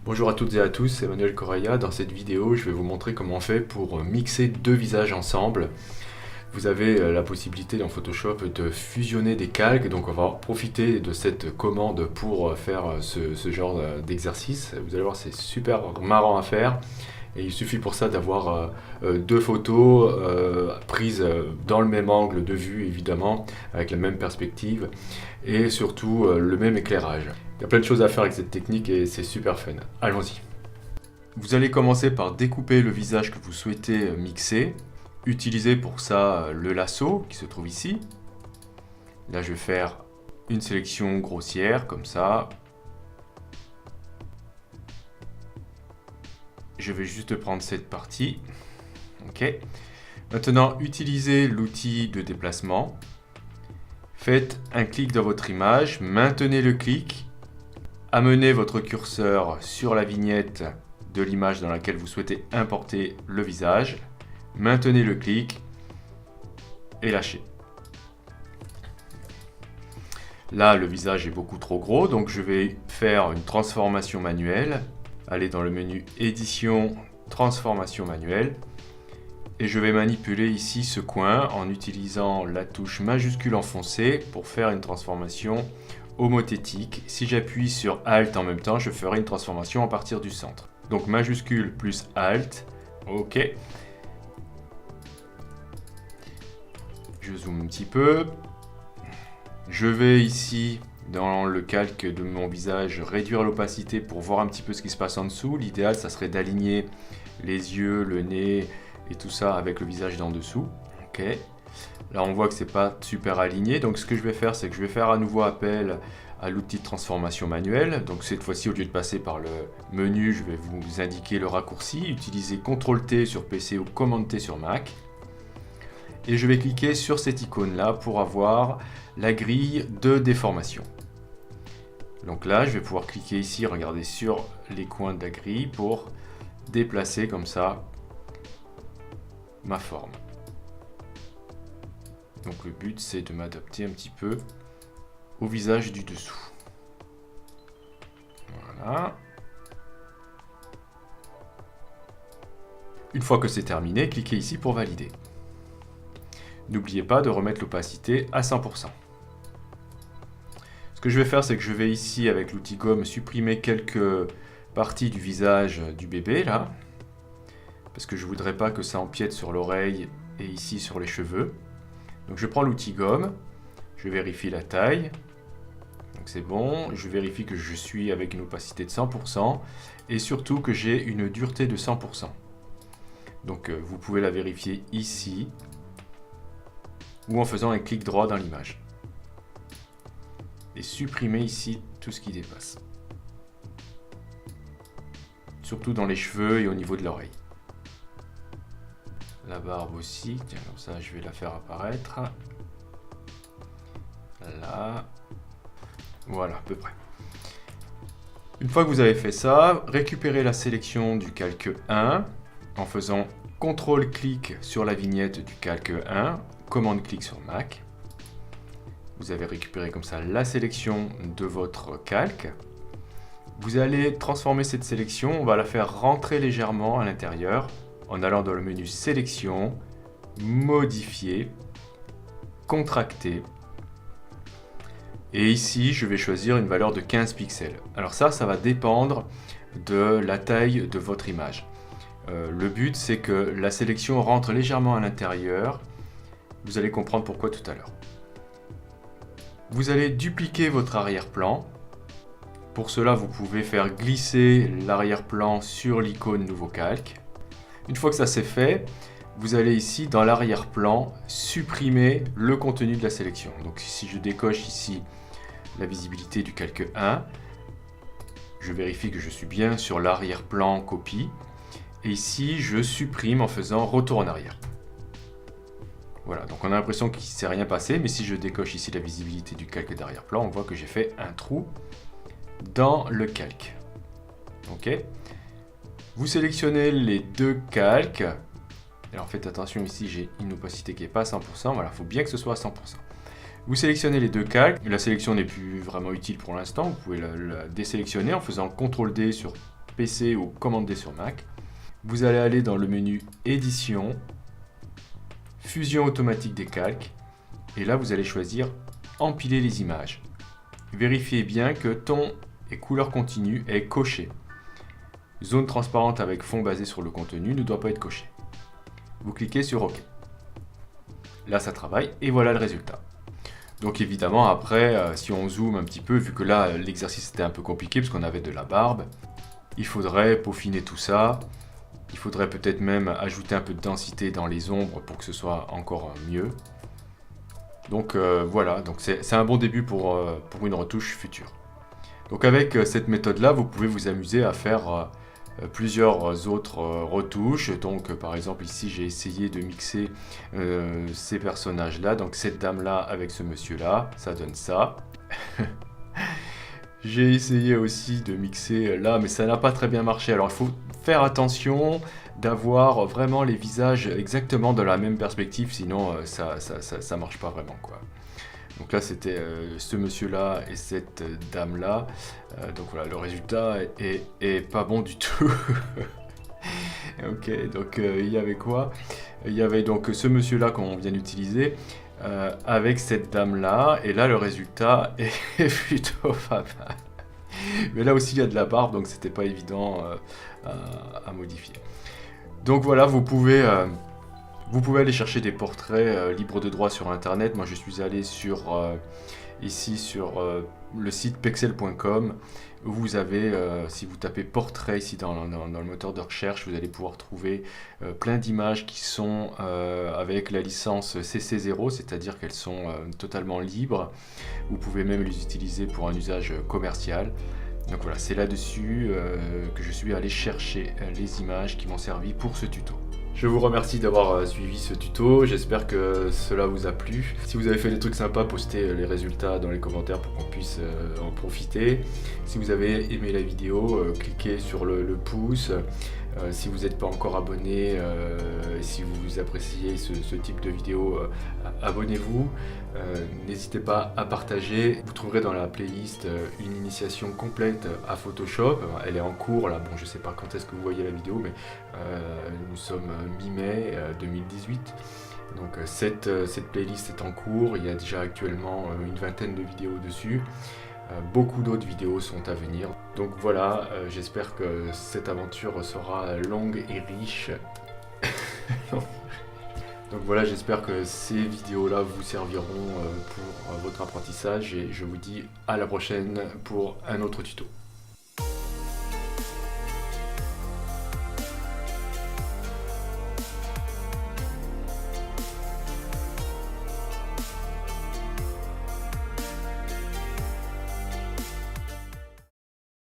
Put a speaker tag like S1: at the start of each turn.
S1: Bonjour à toutes et à tous, c'est Emmanuel Correia. Dans cette vidéo, je vais vous montrer comment on fait pour mixer deux visages ensemble. Vous avez la possibilité dans Photoshop de fusionner des calques, donc on va profiter de cette commande pour faire ce genre d'exercice. Vous allez voir, c'est super marrant à faire. Et il suffit pour ça d'avoir deux photos prises dans le même angle de vue, évidemment, avec la même perspective, et surtout le même éclairage. Il y a plein de choses à faire avec cette technique et c'est super fun. Allons-y. Vous allez commencer par découper le visage que vous souhaitez mixer. Utilisez pour ça le lasso qui se trouve ici. Là, je vais faire une sélection grossière, comme ça. Je vais juste prendre cette partie. Ok. Maintenant, utilisez l'outil de déplacement. Faites un clic dans votre image, maintenez le clic. Amenez votre curseur sur la vignette de l'image dans laquelle vous souhaitez importer le visage. Maintenez le clic et lâchez. Là, le visage est beaucoup trop gros, donc je vais faire une transformation manuelle. Aller dans le menu Édition, Transformation manuelle. Et je vais manipuler ici ce coin en utilisant la touche majuscule enfoncée pour faire une transformation homothétique. Si j'appuie sur Alt en même temps, je ferai une transformation à partir du centre. Donc majuscule plus Alt. OK. Je zoome un petit peu. Je vais ici, dans le calque de mon visage, réduire l'opacité pour voir un petit peu ce qui se passe en dessous. L'idéal, ça serait d'aligner les yeux, le nez et tout ça avec le visage d'en dessous. OK. Là, on voit que c'est pas super aligné. Donc, ce que je vais faire, c'est que je vais faire à nouveau appel à l'outil de transformation manuelle. Donc, cette fois-ci, au lieu de passer par le menu, je vais vous indiquer le raccourci. Utilisez CTRL-T sur PC ou Command-T sur Mac. Et je vais cliquer sur cette icône-là pour avoir la grille de déformation. Donc là, je vais pouvoir cliquer ici, regarder sur les coins de la grille pour déplacer comme ça ma forme. Donc le but, c'est de m'adapter un petit peu au visage du dessous. Voilà. Une fois que c'est terminé, cliquez ici pour valider. N'oubliez pas de remettre l'opacité à 100%. Ce que je vais faire, c'est que je vais ici, avec l'outil gomme, supprimer quelques parties du visage du bébé, là. Parce que je ne voudrais pas que ça empiète sur l'oreille et ici sur les cheveux. Donc je prends l'outil gomme, je vérifie la taille. Donc c'est bon, je vérifie que je suis avec une opacité de 100% et surtout que j'ai une dureté de 100%. Donc vous pouvez la vérifier ici ou en faisant un clic droit dans l'image. Et supprimer ici tout ce qui dépasse. Surtout dans les cheveux et au niveau de l'oreille. La barbe aussi, tiens, comme ça je vais la faire apparaître. Là. Voilà, à peu près. Une fois que vous avez fait ça, récupérez la sélection du calque 1 en faisant CTRL-clic sur la vignette du calque 1, commande-clic sur Mac. Vous avez récupéré comme ça la sélection de votre calque. Vous allez transformer cette sélection, on va la faire rentrer légèrement à l'intérieur en allant dans le menu Sélection, Modifier, Contracter. Et ici, je vais choisir une valeur de 15 pixels. Alors ça va dépendre de la taille de votre image. Le but, c'est que la sélection rentre légèrement à l'intérieur. Vous allez comprendre pourquoi tout à l'heure. Vous allez dupliquer votre arrière-plan. Pour cela, vous pouvez faire glisser l'arrière-plan sur l'icône Nouveau calque. Une fois que ça c'est fait, vous allez ici dans l'arrière-plan supprimer le contenu de la sélection. Donc si je décoche ici la visibilité du calque 1, je vérifie que je suis bien sur l'arrière-plan copie. Et ici, je supprime en faisant retour en arrière. Voilà, donc on a l'impression qu'il ne s'est rien passé, mais si je décoche ici la visibilité du calque d'arrière-plan, on voit que j'ai fait un trou dans le calque. Ok. Vous sélectionnez les deux calques. Alors faites attention ici, j'ai une opacité qui n'est pas à 100%. Voilà, il faut bien que ce soit à 100%. Vous sélectionnez les deux calques. La sélection n'est plus vraiment utile pour l'instant. Vous pouvez la désélectionner en faisant CTRL-D sur PC ou commander sur Mac. Vous allez aller dans le menu Édition, Fusion automatique des calques, et là vous allez choisir Empiler les images. Vérifiez bien que ton et couleur continue est coché. Zone transparente avec fond basé sur le contenu ne doit pas être coché. Vous cliquez sur OK. Là ça travaille et voilà le résultat. Donc évidemment après, si on zoome un petit peu, vu que là l'exercice était un peu compliqué parce qu'on avait de la barbe, il faudrait peaufiner tout ça. Il faudrait peut-être même ajouter un peu de densité dans les ombres pour que ce soit encore mieux. Donc voilà, donc c'est un bon début pour une retouche future. Donc avec cette méthode-là, vous pouvez vous amuser à faire plusieurs autres retouches. Donc par exemple ici j'ai essayé de mixer ces personnages-là, donc cette dame-là avec ce monsieur-là, ça donne ça. J'ai essayé aussi de mixer là, mais ça n'a pas très bien marché. Alors il faut faire attention d'avoir vraiment les visages exactement dans la même perspective, sinon ça marche pas vraiment quoi. Donc là c'était ce monsieur là et cette dame là, donc voilà, le résultat est pas bon du tout. Ok, donc il y avait quoi? Il y avait donc ce monsieur là qu'on vient d'utiliser avec cette dame là, et là le résultat est plutôt pas mal. Mais là aussi il y a de la barbe, donc c'était pas évident à modifier. Donc voilà, vous pouvez aller chercher des portraits libres de droit sur internet. Moi je suis allé ici sur le site pexel.com. Vous avez, si vous tapez portrait ici dans le moteur de recherche, vous allez pouvoir trouver plein d'images qui sont avec la licence CC0, c'est-à-dire qu'elles sont totalement libres. Vous pouvez même les utiliser pour un usage commercial. Donc voilà, c'est là-dessus que je suis allé chercher les images qui m'ont servi pour ce tuto. Je vous remercie d'avoir suivi ce tuto, j'espère que cela vous a plu. Si vous avez fait des trucs sympas, postez les résultats dans les commentaires pour qu'on puisse en profiter. Si vous avez aimé la vidéo, cliquez sur le pouce. Si vous n'êtes pas encore abonné, si vous appréciez ce type de vidéo, abonnez-vous. N'hésitez pas à partager. Vous trouverez dans la playlist une initiation complète à Photoshop. Elle est en cours là. Bon, je ne sais pas quand est-ce que vous voyez la vidéo, mais nous sommes mi-mai 2018. Donc cette playlist est en cours. Il y a déjà actuellement une vingtaine de vidéos dessus. Beaucoup d'autres vidéos sont à venir. Donc voilà, j'espère que cette aventure sera longue et riche. Donc voilà, j'espère que ces vidéos-là vous serviront pour votre apprentissage et je vous dis à la prochaine pour un autre tuto.